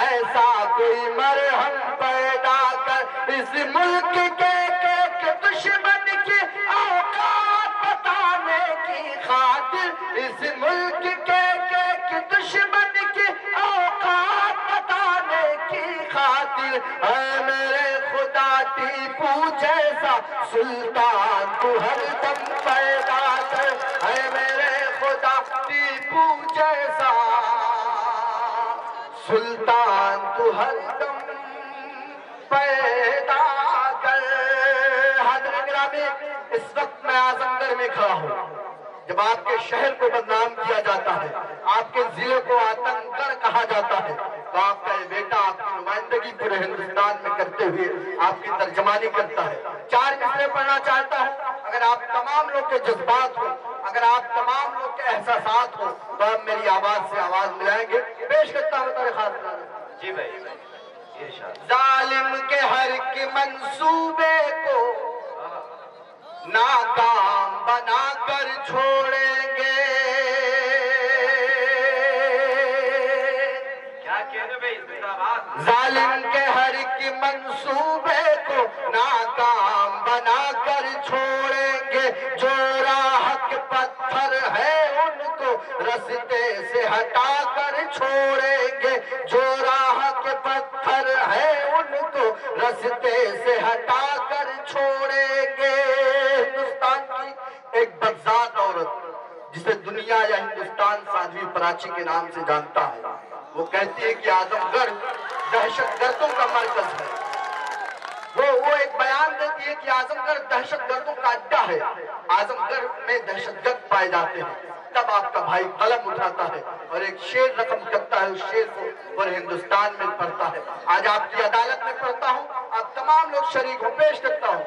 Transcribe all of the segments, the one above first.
ایسا کوئی مرہم پیدا کر، اس ملک کے دشمن کی اوقات بتانے کی خاطر، اس ملک کے دشمن کی اوقات بتانے کی خاطر، اے میرے خدا ٹیپو جیسا سلطان تو ہر دم پیدا کر، اے میرے خدا ٹیپو جیسا سلطان تو ہر دم پیدا کر۔ حاضرین گرامی، اس وقت میں اعظم گڑھ میں کھڑا ہوں۔ جب آپ کے شہر کو بدنام کیا جاتا ہے، آپ کے ضلع کو آتنک گڑھ کہا جاتا ہے، تو آپ کا یہ بیٹا آپ کی نمائندگی پورے ہندوستان میں کرتے ہوئے آپ کی ترجمانی کرتا ہے۔ 4 مصرعے پڑھنا چاہتا ہوں۔ اگر آپ تمام لوگ کے جذبات ہوں، اگر آپ تمام لوگ کے احساسات ہوں، تو آپ میری آواز سے آواز ملائیں گے۔ پیش کرتا ہوں بطور خاص۔ جی بھائی، ارشاد۔ ظالم کے ہر ایک منصوبے کو ناکام بنا کر چھوڑیں گے، کیا کہنے بھائی، زندہ باد۔ ظالم کے ہر ایک منصوبے کو ناکام بنا کر چھوڑیں گے، جو راہ کے پتھر ہے ان کو رستے سے ہٹا کر چھوڑیں گے، جو راہ کے پتھر ہے ان کو رستے سے ہٹا کر چھوڑیں گے۔ ہندوستان کی ایک بدذات عورت جسے دنیا یا ہندوستان سادھوی پراچی کے نام سے جانتا ہے، وہ کہتی ہے کہ اعظم گڑھ دہشت گردوں کا مرکز ہے۔ وہ ایک بیان دیتی ہے کہ اعظم گڑھ دہشت گردوں کا اڈا ہے، اعظم گڑھ میں دہشت گرد پائے جاتے ہیں۔ تب آپ کا بھائی قلم اٹھاتا ہے اور ایک شعر رقم کرتا ہے، اس شعر کو پورے ہندوستان میں پڑھتا ہے۔ آج آپ کی عدالت میں پڑھتا ہوں، آپ تمام لوگ شریک ہوں، پیش کرتا ہوں۔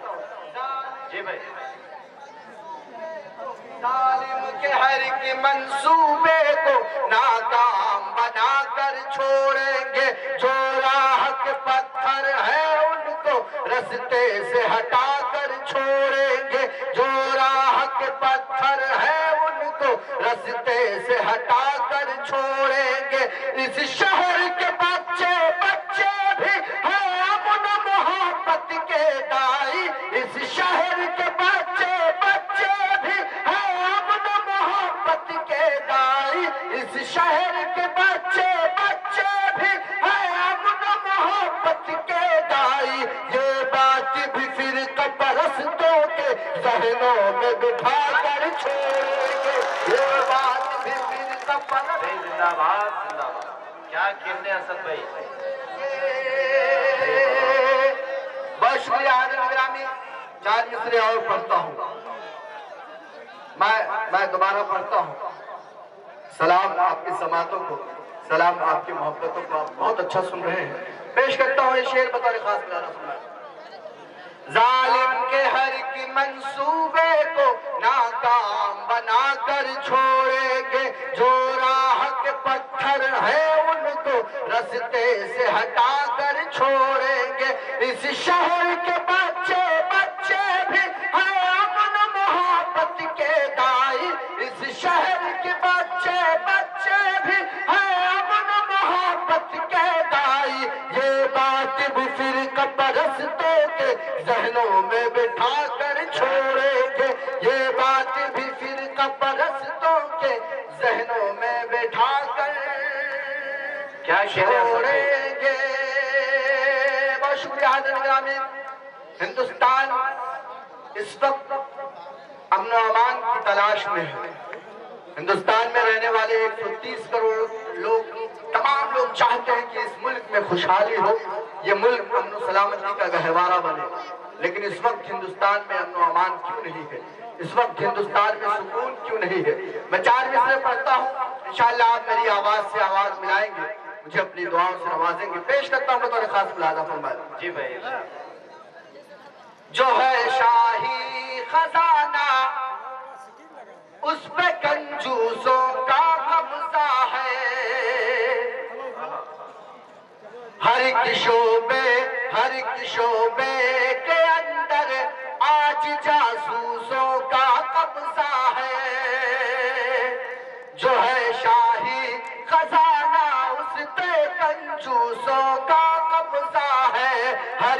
جی بھائی۔ ظالم کے ہر ایک منصوبے کو ناکام بنا کر چھوڑیں گے، جو راہ کے پتھر ہے ان کو رستے سے ہٹا کر چھوڑیں گے، جو راہ کے پتھر ہے ان کو رستے سے ہٹا کر چھوڑیں گے۔ اس شہر کے بچے بچے بھی ہیں امن محبت کے دائی، اس شہر کے بچے بچے بھی ہیں امن محبت کے دائی، اس شہر کے بچے بچے بھی ہیں امن محبت کے دائی۔ یہ بات بھی فرقہ پرستوں کے ذہنوں میں بٹھا کر چھوڑیں گے، یہ بات بھی فرقہ پرستوں۔ زندہ باد، زندہ باد۔ کیا کہنے اسد بھائی۔ بہت شکریہ حاضرین گرامی۔ 4 مصرعے اور پڑھتا ہوں، میں دوبارہ پڑھتا ہوں۔ سلام آپ کی سماعتوں کو، سلام آپ کی محبتوں کو، آپ بہت اچھا سن رہے ہیں۔ پیش کرتا ہوں یہ شعر بطور خاص ملانا سننا۔ ظالم کے ہر ایک منصوبے کو ناکام بنا کر چھوڑیں گے، جو راہ کے پتھر ہے ان کو رستے سے ہٹا کر چھوڑیں گے۔ اس شہر کے بچے بچے بھی ہیں امن محبت کے دائی، اس شہر کے بچے بچے بھی ہیں امن محبت کے دائی۔ یہ بات بھی فرقہ پرستوں کے ذہنوں میں بٹھا کر چھوڑیں گے، یہ بات بھی فرقہ پرستوں کے ذہنوں میں بٹھا کر کیا چھوڑیں گے۔ بہت شکریہ حاضرین گرامی۔ ہندوستان اس وقت امن و امان کی تلاش میں ہے۔ ہندوستان میں رہنے والے 130 کروڑ لوگ، تمام لوگ چاہتے ہیں کہ اس ملک میں خوشحالی ہو، یہ ملک امن و سلامتی کا گہوارہ بنے، لیکن اس وقت ہندوستان میں امن و امان کیوں نہیں ہے؟ اس وقت ہندوستان میں سکون کیوں نہیں ہے؟ میں 4 مصرعے پڑھتا ہوں، انشاءاللہ آپ میری آواز سے آواز ملائیں گے، مجھے اپنی دعاؤں سے نوازیں گے۔ پیش کرتا ہوں بطور خاص ملاحظہ فرمائے۔ جی بھائی۔ جو ہے شاہی خزانہ اس پہ کنجوسوں کا قبضہ ہے، ہر ایک شعبے کے اندر آج جاسوسوں کا قبضہ ہے، جو ہے شاہی خزانہ اس پہ کنجوسوں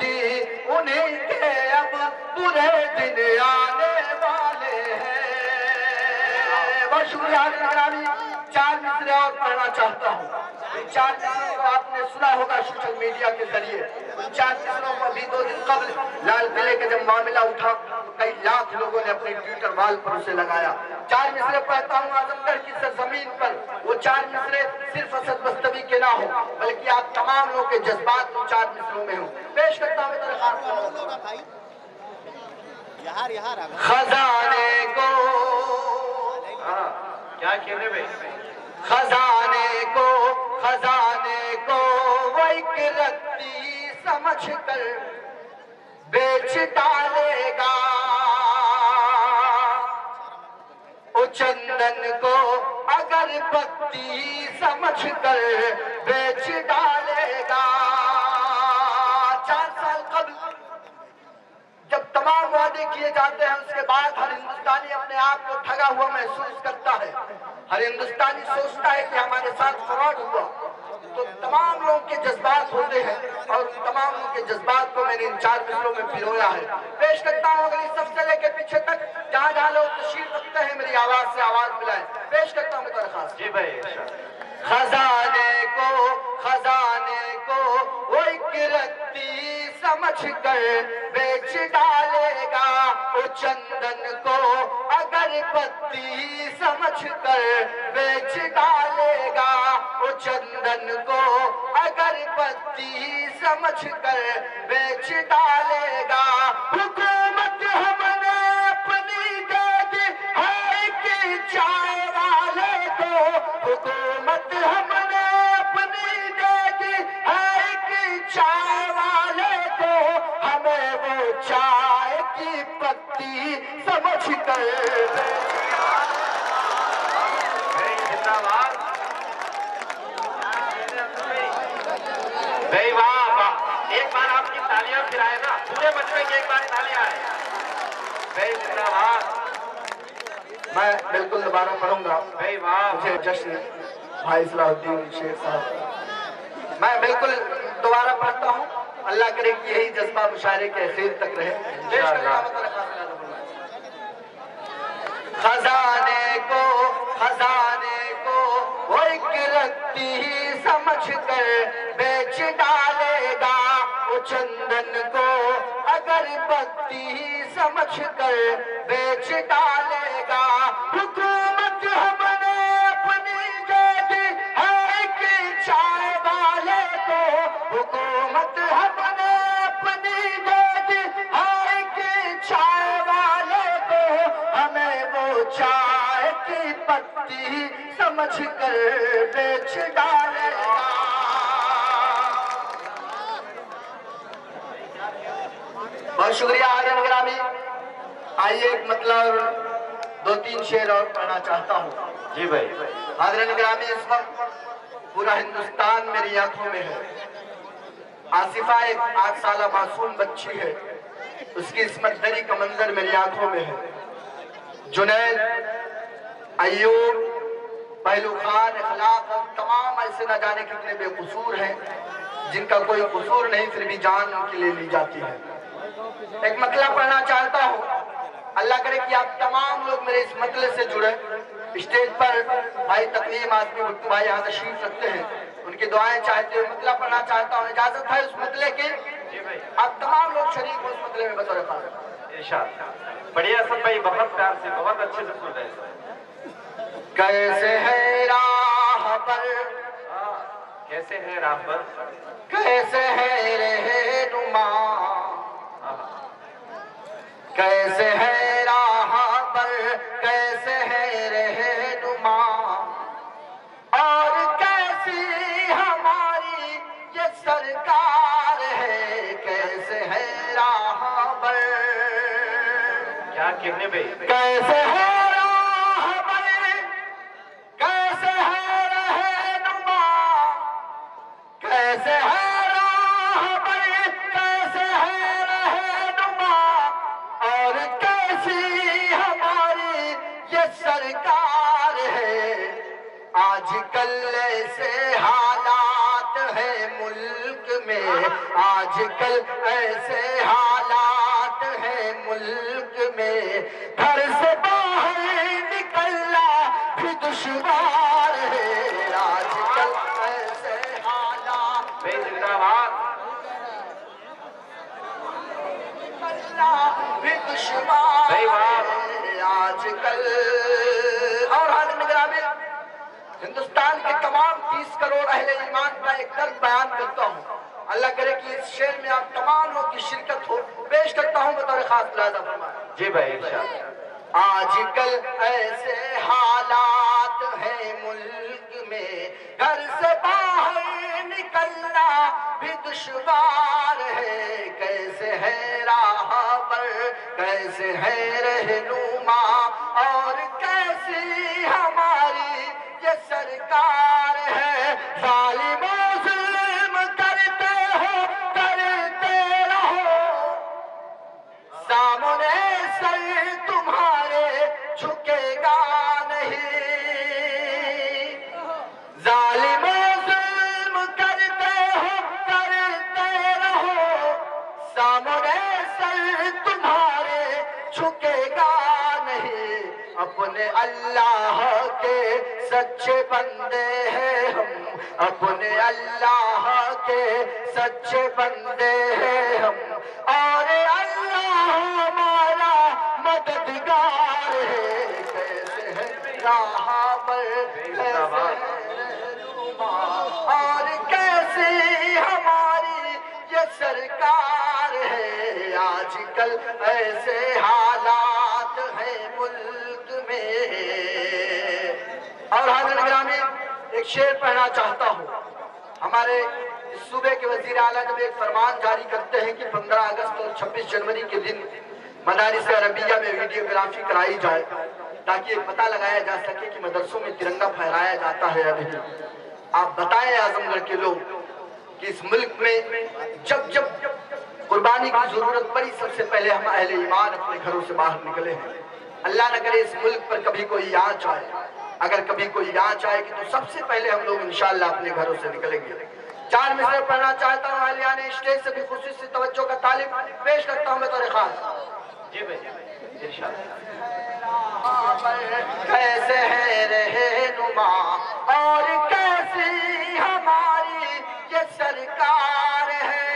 دی انہیں کے اب برے دن آنے والے ہیں. بہت شکریہ گرامی. 4 مصرے اور پڑھنا چاہتا ہوں. ان 4 مصروں کو آپ نے سنا ہوگا سوشل میڈیا کے ذریعے. ان 4 مصروں کو ابھی 2 دن قبل لال قلعے کا جب معاملہ اٹھا تو کئی لاکھ لوگوں نے اپنے ٹویٹر وال پر اسے لگایا. 4 مصرے پڑھتا ہوں اعظم گڑھ کی سرزمین پر. وہ 4 مصرے صرف اسد بستوی کے نہ ہوں بلکہ آپ تمام لوگوں کے جذبات ان 4 مصروں میں ہوں. پیش کرتا ہوں خزانے کو کیا کہنے میں خزانے کو وہ ایک رتی سمجھ کر بیچ ڈالے گا. او چندن کو اگر پتی سمجھ کر بیچ ڈالے گا. 4 سال قبل جب تمام وعدے کیے جاتے ہیں اس کے بعد ہر ہندوستانی اپنے آپ کو ٹھگا ہوا محسوس کرتا ہے. ہر ہندوستانی سوچتا ہے کہ ہمارے ساتھ فراڈ ہوا. تو تمام لوگوں کے جذبات ہوتے ہیں اور تمام لوگوں کے جذبات کو میں نے ان 4 مصروں میں پھرویا ہے. پیش کرتا ہوں اگلی صف سے لے کے پیچھے تک جہاں جہاں لوگ تشریف رکھتے ہیں میری آواز سے آواز ملائیں. پیش کرتا ہوں درخواست. جی بھائی. خزانے کو وہ ایک رتی سمجھ کر بیچ ڈالے گا. وہ چندن کو اگر پتی سمجھ کر بیچ ڈالے گا. وہ چندن کو اگر پتی سمجھ کر بیچ ڈالے گا. حکومت ہم نے اپنی دے دی ہے کہ چائے والے کو. حکومت ہم نے اپنی دے دی ہے کہ چائے والے کو. ہمیں وہ چائے کی پتی سمجھ کر بھائی واہ واہ. ایک بار آپ کی تالیاں پھرائے نا پورے مجمع کی ایک بار تالیاں آئے. بھائی زندہ باد. میں بالکل دوبارہ پڑھوں گا. بھائی واہ. مجھے جشن بھائی صلاح الدین شیخ صاحب میں بالکل دوبارہ پڑھتا ہوں. اللہ کرے کہ یہی جذبہ مشاعرے کے اخیر تک رہے. خزانے کو وہ ایک رتی سمجھ کر بیچ ڈالے گا. وہ چندن کو اگر پتی سمجھ کر بیچ ڈالے گا. حکومت ہم نے اپنی دے دی ہے کہ چائے والے کو. حکومت ہم نے اپنی دے دی ہے کہ چائے والے کو. ہمیں وہ چائے کی پتی سمجھ کر بیچ ڈالے گا. بہت شکریہ حاضرین گرامی. آئیے ایک مطلب 2-3 شعر اور پڑھنا چاہتا ہوں. جی بھائی. حاضرین گرامی اس وقت پورا ہندوستان میری آنکھوں میں ہے. آصفہ ایک 8 سالہ معصوم بچی ہے. اس کی عصمت دری کا منظر میری آنکھوں میں ہے. جنید، ایوب، پہلو خان، اخلاق اور تمام ایسے نہ جانے کتنے بے قصور ہیں جن کا کوئی قصور نہیں پھر بھی جان ان کے لیے لی جاتی ہے. ایک مطلب پڑھنا چاہتا ہوں. اللہ کرے کہ آپ تمام لوگ میرے اس مطلب سے جڑے. اسٹیج پر بھائی تقویم آزمی بھٹو بھائی یہاں تشریف رکھتے ہیں. ان کی دعائیں چاہتے ہوئے مطلب پڑھنا چاہتا ہوں. اجازت ہے اس مطلب کی؟ آپ تمام لوگ شریک ہو اس مطلب میں بطور خاص. ارشاد. بڑھیا سب بھائی. بہت پیار سے بہت اچھے سے سن رہے ہیں. کیسے ہے راہ پر کیسے ہے راہ پر کیسے ہے رہنما. کیسے ہے راہ پر کیسے ہے رہنما. اور کیسی ہماری یہ سرکار ہے. کیسے ہے راہ پر کیا کہنے بھائی. کیسے ہے راہ پر کیسے ہے رہنما. کیسے ہے راہ پر کیسے ہے رہنما. اور کیسی ہماری یہ سرکار ہے. آج کل ایسے حالات ہے ملک میں آج کل ایسے حالات ہیں ملک میں گھر سے باہر نکلنا بھی دشوار ہے آج کل ایسے حالات نکلنا بھی دشوار ہے آج کل اور حاضرین گرامی ہندوستان کے تمام 30 کروڑ اہل ایمان کا ایک درد بیان کرتا ہوں اللہ کرے کہ اس شعر میں آپ تمام لوگ کی شرکت ہو پیش کرتا ہوں بطور خاص ملاحظہ فرمائیں جی بھائی انشاءاللہ آج کل ایسے حالات ہیں ملک میں گھر سے باہر نکلنا بھی دشوار ہے کیسے ہے راہ پر کیسے ہے رہنما اور کیسی ہماری یہ سرکار ہے ظالموں ظلم کرتے ہو کرتے رہو سامنے سر تمہارے جھکے گا نہیں ظالموں ظلم کرتے ہو کرتے رہو سامنے سر تمہارے جھکے گا نہیں اپنے اللہ کے سچے بندے ہیں ہم اپنے اللہ کے سچے بندے ہیں ہم اور اللہ ہمارا مددگار ہے کیسے ہے راہ پر کیسے ہے رہنما اور کیسی ہماری یہ سرکار ہے آج کل ایسے حالات ہیں ملک میں اور حاضرین گرامی ایک شعر پڑھنا چاہتا ہوں ہمارے اس صوبے کے وزیر اعلیٰ جب ایک فرمان جاری کرتے ہیں کہ 15 اگست اور 26 جنوری کے دن مدارس عربیہ میں ویڈیوگرافی کرائی جائے تاکہ پتہ لگایا جا سکے کہ مدرسوں میں ترنگا پھہرایا جاتا ہے یا نہیں آپ بتائیں اعظم گڑھ کے لوگ کہ اس ملک میں جب جب قربانی کی ضرورت پڑی سب سے پہلے ہم اہل ایمان اپنے گھروں سے باہر نکلے ہیں اللہ نہ کرے اس ملک پر کبھی کوئی آنچ آئے اگر کبھی کوئی آنچ آئے گی تو سب سے پہلے ہم لوگ انشاءاللہ اپنے گھروں سے نکلیں گے 4 مصرے پڑھنا چاہتا ہوں اہلیان اسٹیج سے بھی خصوصی توجہ کا طالب پیش کرتا ہوں بطور خاص جی بھائی انشاءاللہ کیسے ہے رہنما اور کیسی ہماری یہ سرکار ہے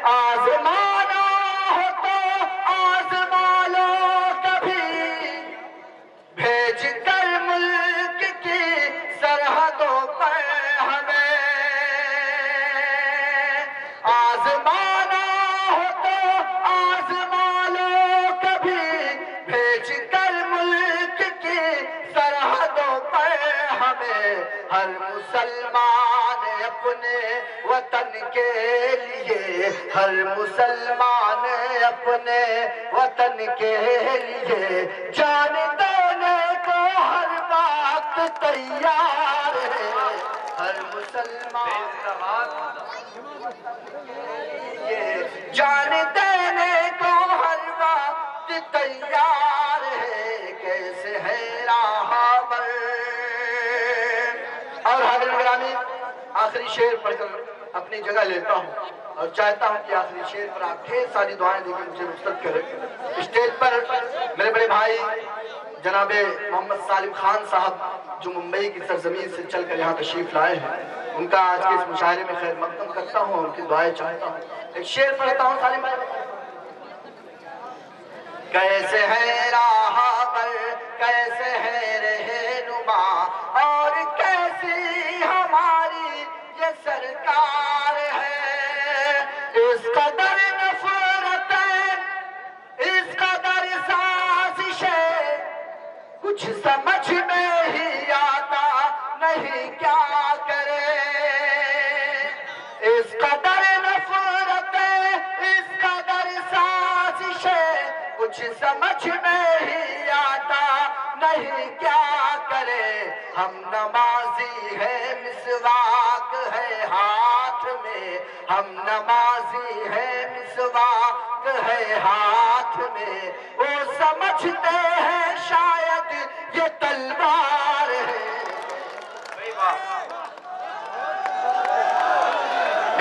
آزمانا ہو تو آزما لو کبھی بھیج کر ملک کی سرحدوں پر ہمیں آزمانا ہو تو آزما لو کبھی بھیج کر ملک کی سرحدوں پر ہمیں ہر مسلمان اپنے وطن کے لیے ہر مسلمان اپنے وطن کے لیے جان دینے کو ہر وقت تیار ہے ہر مسلمان جان دینے کو ہر وقت تیار ہے کیسے ہے راہ پر اور حضرت گرامی آخری شعر پڑھ کر اپنی جگہ لیتا ہوں اور چاہتا ہوں کہ آخری شعر پر آپ ڈھیر ساری دعائیں دے کے مجھے رخصت کریں اسٹیج پر میرے بڑے بھائی جناب محمد سالم خان صاحب جو ممبئی کی سرزمین سے چل کر یہاں تشریف لائے ہیں ان کا آج کے اس مشاعرے میں خیر مقدم کرتا ہوں اور ان کی دعائیں چاہتا ہوں ایک شعر پڑھتا ہوں سالم بھائی کیسے ہے راہ پر کیسے ہے رہنما اور کیسی ہماری یہ سرکار ہے اس قدر نفرت اس قدر سازش کچھ سمجھ میں ہی آتا نہیں کیا کرے اس قدر نفرت اس قدر سازش کچھ سمجھ میں ہی آتا نہیں کیا کرے ہم نمازی ہے مسواک ہے ہاتھ میں ہم نمازی ہے مسواک ہے ہاتھ میں وہ سمجھتے ہیں شاید یہ تلوار ہے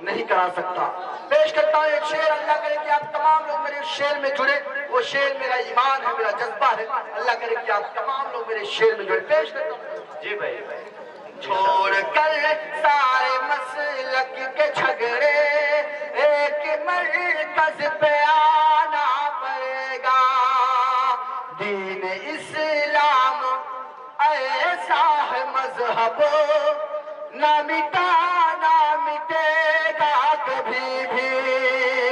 نہیں کرا سکتا. پیش کرتا ہوں ایک شعر. اللہ کرے کہ آپ تمام لوگ میرے شعر میں جڑے. وہ شعر میرا ایمان ہے, میرا جذبہ ہے. اللہ کرے کہ آپ تمام لوگ میرے شعر میں جڑے. پیش کرتا ہوں. جی بھائی. چھوڑ کر سارے مسلک کے جھگڑے ایک مرکز پہ آنا پڑے گا. دین اسلام ایسا ہے مذہب نہ مٹا نہ مٹے گا کبھی بھی.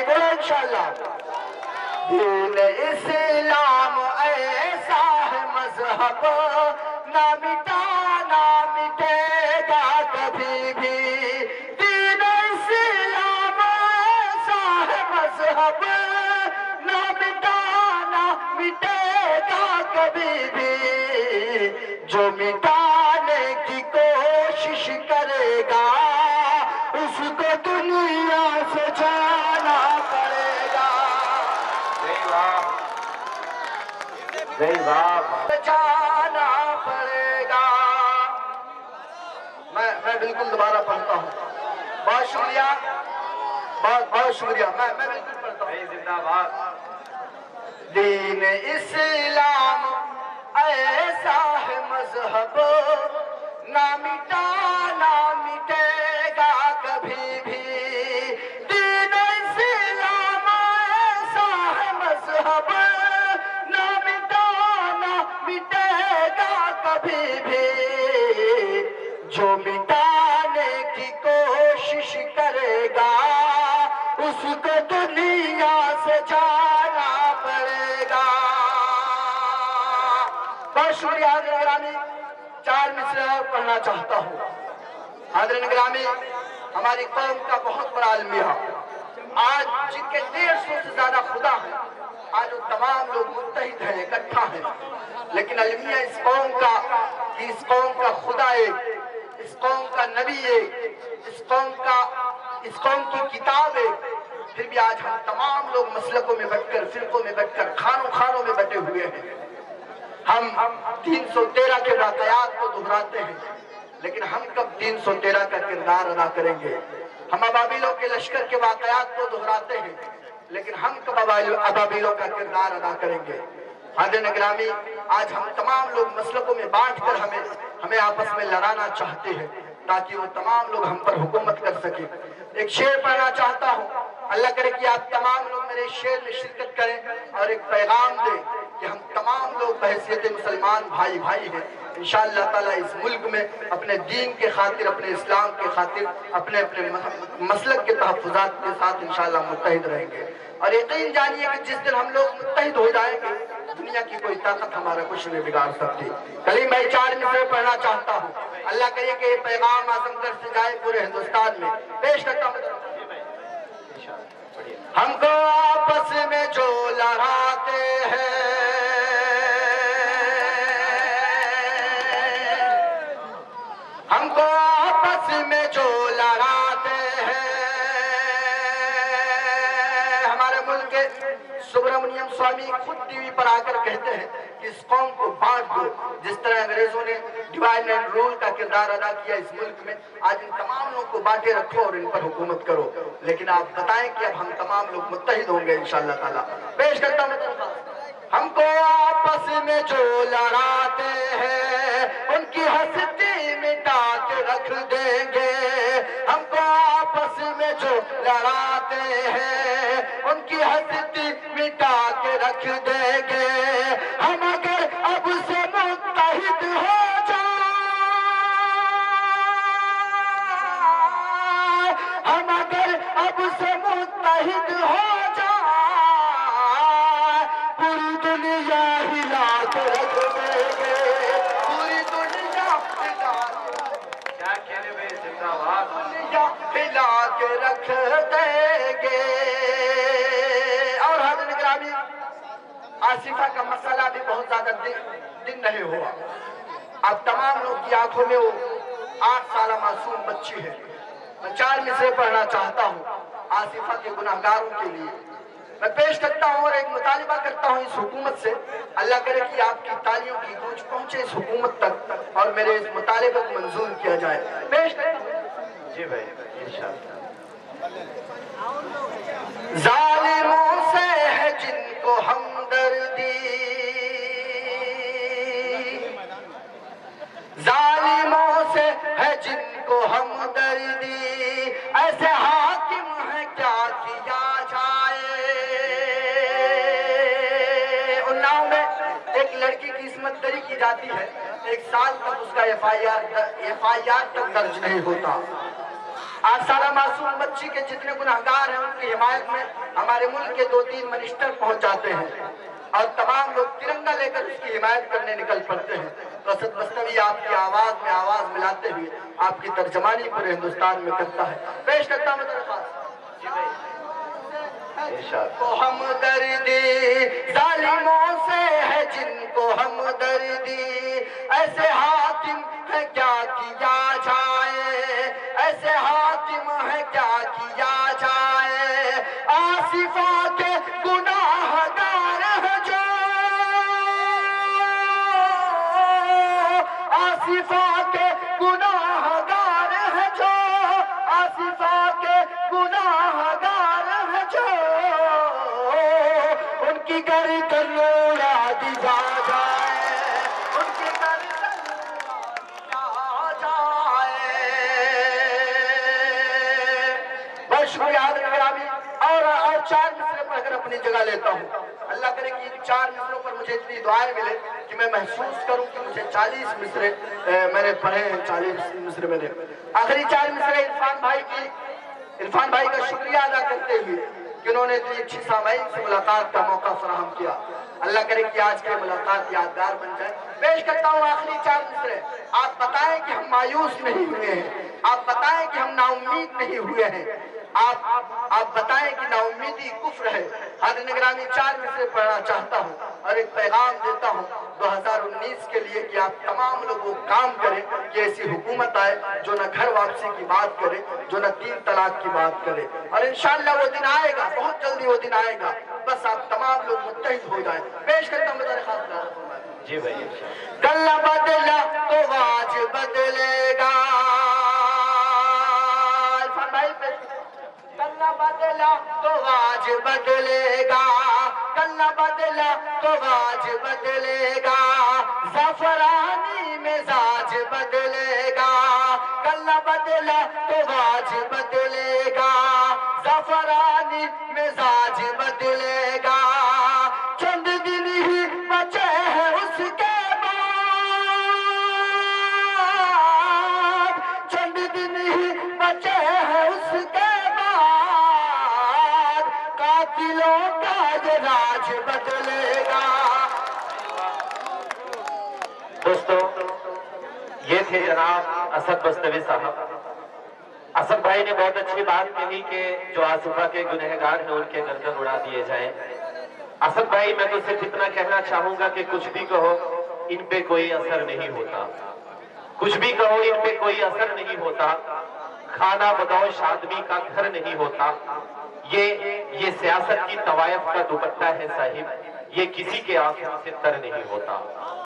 بولو انشاءاللہ. دین اسلام ایسا ہے مذہب نہ مٹا نہ مٹے گا کبھی بھی. دین اسلام ایسا ہے مذہب نہ مٹا نہ مٹے گا کبھی بھی. جو مٹانے کی کوشش کرے گا اس کو دنیا سے جانا پڑے گا. جانا پڑے گا. میں بالکل دوبارہ پڑھتا ہوں. بہت شکریہ, بہت شکریہ. میں بالکل پڑھتا ہوں. زندہ باد. دین اسلام ایسا ہے مذہب نہ مٹا نہ مٹے گا کبھی بھی. دین اسلام ایسا ہے مذہب نہ مٹا نہ مٹے گا کبھی بھی. جو مٹانے کی کوشش کرے گا اس کو دنیا سے جانا پڑے گا. بہت شکریہ حاضرین گرامی. 4 مصرع اور پڑھنا چاہتا ہوں. حاضرین گرامی, ہماری قوم کا بہت بڑا المیہ آج جن کے 150 سے زیادہ خدا ہیں, آج وہ تمام لوگ متحد ہیں, اکٹھا ہیں. لیکن المیہ اس قوم کا کہ اس قوم کا خدا ایک, اس قوم کا نبی ایک, اس قوم کی کتاب ایک. پھر بھی آج ہم تمام لوگ مسلکوں میں بیٹھ کر, فرقوں میں بیٹھ کر, خانوں میں بیٹھے ہوئے ہیں. ہم 313 کے واقعات کو دہراتے ہیں, لیکن ہم کب 313 کا کردار ادا کریں گے؟ ہم ابابیلوں کے لشکر کے واقعات کو دہراتے ہیں, لیکن ہم کب ابابیلوں کا کردار ادا کریں گے؟ حاضرین گرامی, آج ہم تمام لوگ مسلکوں میں بانٹ کر ہمیں آپس میں لڑانا چاہتے ہیں تاکہ وہ تمام لوگ ہم پر حکومت کر سکیں. ایک شعر پڑھنا چاہتا ہوں. اللہ کرے کہ آپ تمام لوگ میرے شعر میں شرکت کریں اور ایک پیغام دیں کہ ہم تمام لوگ بحیثیت مسلمان بھائی ہیں. انشاءاللہ تعالیٰ اس ملک میں اپنے دین کے خاطر, اپنے اسلام کے خاطر, اپنے مسلک کے تحفظات کے ساتھ انشاءاللہ متحد رہیں گے. اور یقین جانیے کہ جس دن ہم لوگ متحد ہو جائیں گے دنیا کی کوئی طاقت ہمارا کچھ نہیں بگاڑ سکتی. کلیم بھائی 4 مصرع پڑھنا چاہتا ہوں. اللہ کرے کہ یہ پیغام اعظم گڑھ سے جائے پورے ہندوستان میں. پیش کرتا ہوں. ہم کو آپس میں جو لڑاتے ہیں, ہم کو آپس میں جو لڑاتے ہیں, ہمارے ملک کے سبرامنیم سوامی خود ٹی وی پر آ کر کہتے ہیں کہ اس قوم کو بانٹ دو. جس طرح انگریزوں نے ڈیوائڈ اینڈ رول کا کردار ادا کیا اس ملک میں, آج ان تمام لوگوں کو بانٹے رکھو اور ان پر حکومت کرو. لیکن آپ بتائیں کہ اب ہم تمام لوگ متحد ہوں گے انشاءاللہ تعالیٰ. پیش کرتا ہوں. ہم کو آپس میں جو لڑاتے ہیں ان کی ہستی مٹا کے رکھ دیں گے. ہم کو آپس میں جو لڑاتے ہیں ان کی ہستی مٹا کے رکھ دیں گے. ہم اگر اب سے متحد ہو جائیں, ہم اگر اب سے متحد ہو جائیں, پوری دنیا ہلا کے رکھ دیں گے. پوری دنیا ہلا کے رکھ دیں گے. اور حضرت گرامی, آصفہ کا مسئلہ بھی بہت زیادہ دن نہیں ہوا. اب تمام لوگ کی آنکھوں میں وہ 8 سالہ معصوم بچی ہے. میں 4 مصرع پڑھنا چاہتا ہوں آصفہ کے گناہگاروں کے لیے. میں پیش کرتا ہوں اور ایک مطالبہ کرتا ہوں اس حکومت سے. اللہ کرے کہ آپ کی تالیوں کی گونج پہنچے اس حکومت تک اور میرے اس مطالبے کو منظور کیا جائے. پیش کرتا ہوں. جی بھائی, انشاءاللہ. ظالموں سے ہے جن کو ہمدردی، ظالموں سے ہے جن کو ہمدردی، ایسے حاکم ہے کیا کیا جائے۔ اناؤ میں ایک لڑکی کی عصمت دری کی جاتی ہے، 1 سال تک اس کا ایف آئی آر تک درج نہیں ہوتا۔ 8 سالہ معصوم بچی کے جتنے گناہگار ہیں ان کی حمایت میں ہمارے ملک کے 2-3 منسٹر پہنچ جاتے ہیں اور تمام لوگ ترنگا لے کر اس کی حمایت کرنے نکل پڑتے ہیں۔ تو اسد بستوی آپ کی آواز میں آواز ملاتے ہوئے آپ کی ترجمانی پورے ہندوستان میں کرتا ہے۔ پیش کرتا ہوں درخواست۔ کو ہمدردی، ظالموں سے ہے جن کو ہمدردی، ایسے حاکم ہے کیا کیا جائے، ایسے حاکم ہے کیا کیا جائے۔ آصفہ کے گناہ گار ہے جو، آصفہ کے گناہ گار ہے جو، آصفہ کے گناہ گار ہے جو، ان کی گردن اڑا دی جائے، ان کی گردن اڑا جائے۔ بہت شکریہ حضرت گرامی۔ اور 4 مصرے پڑھ کر اپنی جگہ لیتا ہوں۔ اللہ کرے کہ ان 4 مصروں پر مجھے اتنی دعائیں ملے کہ میں محسوس کروں کہ مجھے 40 مصرے میں نے پڑھے ہیں، 40 مصرے میں نے۔ آخری 4 مصرے عرفان بھائی کا شکریہ ادا کرتے ہوئے کہ انہوں نے اتنی اچھی سامعین سے ملاقات کا موقع فراہم کیا۔ اللہ کرے کہ آج کی ملاقات یادگار بن جائے۔ پیش کرتا ہوں آخری 4 مصرے۔ آپ بتائیں کہ ہم مایوس نہیں ہوئے ہیں، آپ بتائیں کہ ہم نا امید نہیں ہوئے ہیں، آپ بتائیں کہ نا امیدی کفر ہے۔ حضرت گرامی 4 مصرے پڑھنا چاہتا ہوں اور ایک پیغام دیتا ہوں 2019 کے لیے کہ آپ تمام لوگ وہ کام کریں کہ ایسی حکومت آئے جو نہ گھر واپسی کی بات کرے، جو نہ 3 طلاق کی بات کرے، اور انشاءاللہ وہ دن آئے گا، بہت جلدی وہ دن آئے گا، بس آپ تمام لوگ متحد ہو جائیں۔ پیش کرتا ہوں درخواست۔ جی بھائی۔ کل بدلا تو آج بدلے گا، عرفان بھائی کل بدلا تو آج بدلے گا، کل بدلا تو آج بدلے گا، زعفرانی مزاج بدلے گا، کل بدلا تو آج بدلے گا، زعفرانی مزاج بدلے گا، چند دن ہی بچے ہیں اس کے بعد، چند دن ہی بچے ہیں اس کے بعد، قاتلوں کا یہ راج بدلے گا۔ دوستو، یہ تھے جناب اسد بستوی صاحب۔ اسد بھائی نے بہت اچھی بات کہی کہ جو آصفہ کے گنہگار ہیں ان کے گردن اڑا دیے جائیں۔ اسد بھائی میں تو صرف اتنا کہنا چاہوں گا کہ کچھ بھی کہو ان پہ کوئی اثر نہیں ہوتا، کچھ بھی کہو ان پہ کوئی اثر نہیں ہوتا، کھانا بدوش آدمی کا گھر نہیں ہوتا، یہ سیاست کی طوائف کا دوپٹہ ہے صاحب، یہ کسی کے آنکھوں سے تر نہیں ہوتا۔